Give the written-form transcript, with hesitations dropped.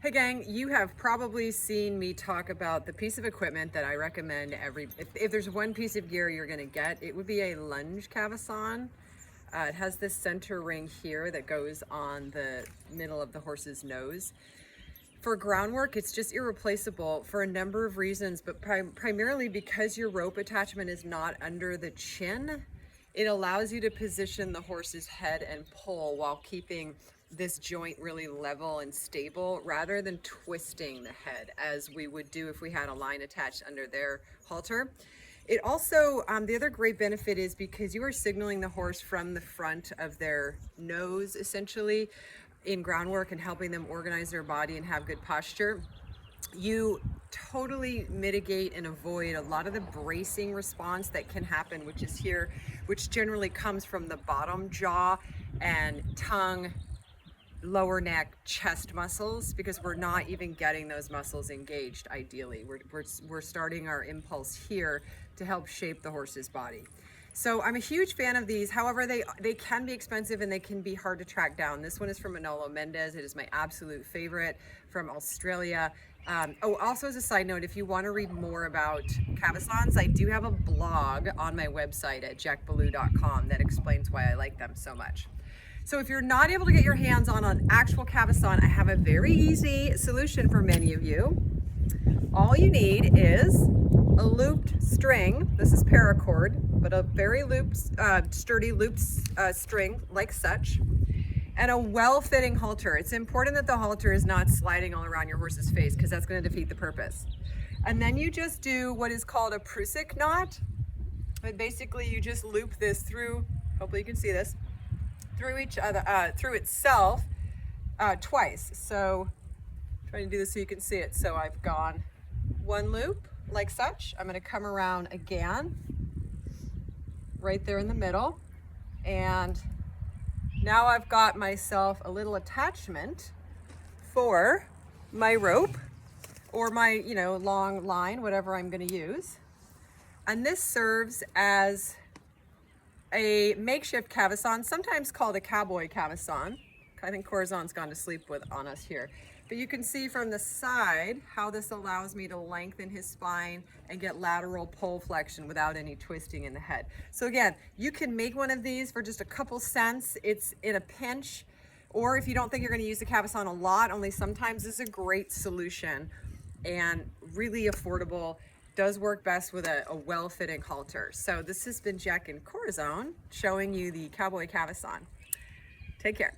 Hey gang, you have probably seen me talk about the piece of equipment that I recommend if there's one piece of gear you're gonna get, it would be a Longe Cavesson. It has this center ring here that goes on the middle of the horse's nose. For groundwork, it's just irreplaceable for a number of reasons, but primarily because your rope attachment is not under the chin. It allows you to position the horse's head and pull while keeping this joint really level and stable rather than twisting the head as we would do if we had a line attached under their halter. It also, the other great benefit is because you are signaling the horse from the front of their nose essentially in groundwork and helping them organize their body and have good posture. You totally mitigate and avoid a lot of the bracing response that can happen, which is here, which generally comes from the bottom jaw and tongue, lower neck, chest muscles, because we're not even getting those muscles engaged ideally. We're starting our impulse here to help shape the horse's body. So I'm a huge fan of these. However, they can be expensive and they can be hard to track down. This one is from Manolo Mendez. It is my absolute favorite from Australia. Also as a side note, if you want to read more about Cavessons, I do have a blog on my website at jackbaloo.com that explains why I like them so much. So if you're not able to get your hands on an actual Cavesson, I have a very easy solution for many of you. All you need is a looped string. This is paracord, but a very sturdy looped string like such, and a well-fitting halter. It's important that the halter is not sliding all around your horse's face because that's going to defeat the purpose. And then you just do what is called a Prusik knot. But basically you just loop this through, hopefully you can see this, through itself twice. So I'm trying to do this so you can see it. So I've gone one loop like such. I'm going to come around again right there in the middle, and now I've got myself a little attachment for my rope or my long line, whatever I'm going to use. And this serves as a makeshift Cavesson, sometimes called a Cowboy Cavesson. I think Corazon's gone to sleep on us here. But you can see from the side how this allows me to lengthen his spine and get lateral pole flexion without any twisting in the head. So again, you can make one of these for just a couple cents. It's in a pinch, or if you don't think you're going to use the Cavesson a lot, only sometimes, this is a great solution and really affordable. Does work best with a well-fitting halter. So this has been Jack and Corazon showing you the Cowboy Cavesson. Take care.